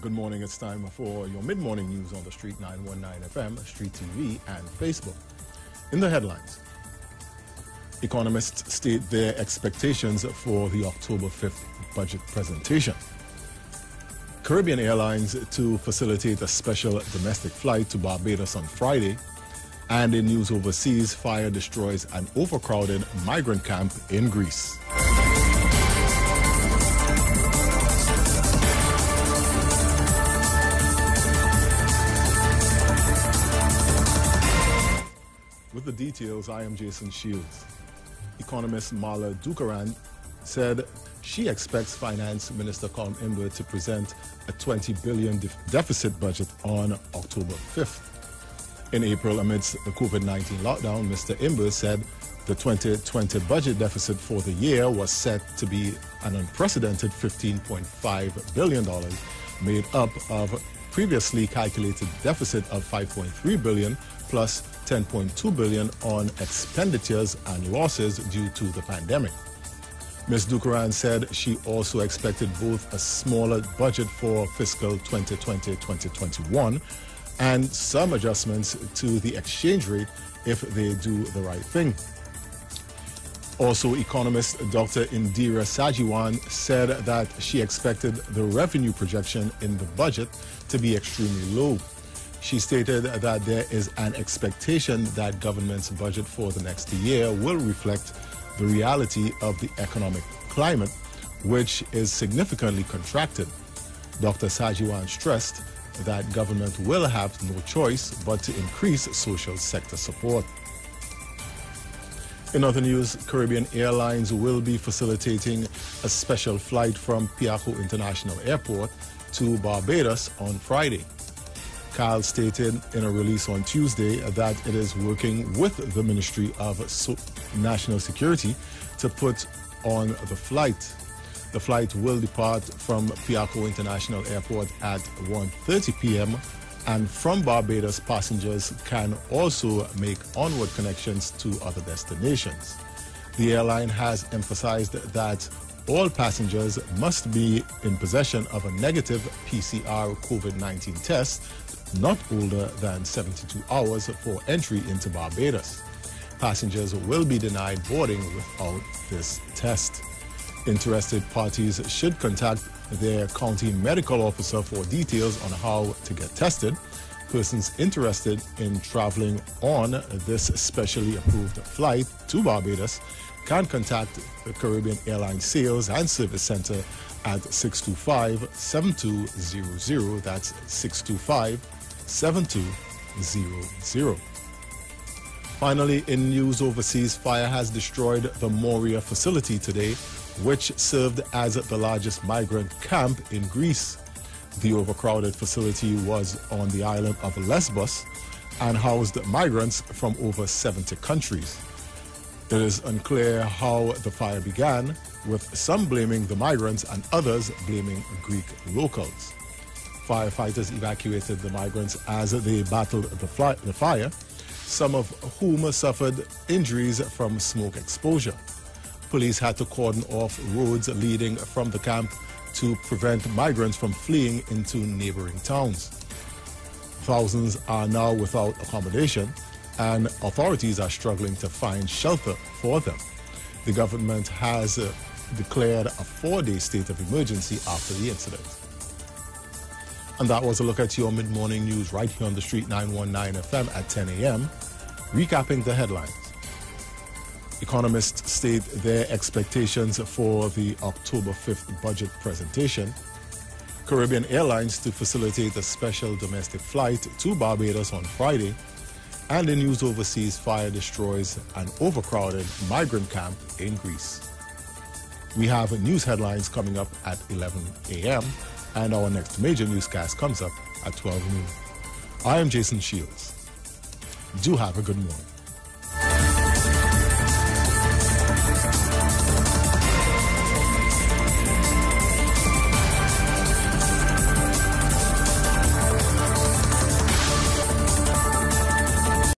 Good morning. It's time for your mid-morning news on the Street 919 FM, Street TV, and Facebook. In the headlines, economists state their expectations for the October 5th budget presentation. Caribbean Airlines to facilitate a special domestic flight to Barbados on Friday. And in news overseas, fire destroys an overcrowded migrant camp in Greece. With the details, I am Jason Shields. Economist Mala Dukaran said she expects Finance Minister Colm Imber to present a $20 billion deficit budget on October 5th. In April, amidst the COVID-19 lockdown, Mr. Imber said the 2020 budget deficit for the year was set to be an unprecedented $15.5 billion, made up of previously calculated deficit of $5.3 billion plus $10.2 billion on expenditures and losses due to the pandemic. Ms. Dukaran said she also expected both a smaller budget for fiscal 2020-2021 and some adjustments to the exchange rate if they do the right thing. Also, economist Dr. Indira Sajiwan said that she expected the revenue projection in the budget to be extremely low. She stated that there is an expectation that government's budget for the next year will reflect the reality of the economic climate, which is significantly contracted. Dr. Sajiwan stressed that government will have no choice but to increase social sector support. In other news, Caribbean Airlines will be facilitating a special flight from Piarco International Airport to Barbados on Friday. CAL stated in a release on Tuesday that it is working with the Ministry of National Security to put on the flight. The flight will depart from Piarco International Airport at 1:30 p.m. and from Barbados, passengers can also make onward connections to other destinations. The airline has emphasized that all passengers must be in possession of a negative PCR COVID-19 test not older than 72 hours for entry into Barbados. Passengers will be denied boarding without this test. Interested parties should contact their county medical officer for details on how to get tested. Persons interested in traveling on this specially approved flight to Barbados can contact the Caribbean Airlines Sales and Service Center at 625-7200. That's 625-7200. Finally, in news overseas, fire has destroyed the Moria facility today, which served as the largest migrant camp in Greece. The overcrowded facility was on the island of Lesbos and housed migrants from over 70 countries. It is unclear how the fire began, with some blaming the migrants and others blaming Greek locals. Firefighters evacuated the migrants as they battled the fire, some of whom suffered injuries from smoke exposure. Police had to cordon off roads leading from the camp to prevent migrants from fleeing into neighboring towns. Thousands are now without accommodation, and authorities are struggling to find shelter for them. The government has declared a 4-day state of emergency after the incident. And that was a look at your mid-morning news right here on the Street 919 FM at 10 a.m. Recapping the headlines. Economists state their expectations for the October 5th budget presentation. Caribbean Airlines to facilitate a special domestic flight to Barbados on Friday. And in news overseas, fire destroys an overcrowded migrant camp in Greece. We have news headlines coming up at 11 a.m. and our next major newscast comes up at 12 noon. I am Jason Shields. Do have a good morning.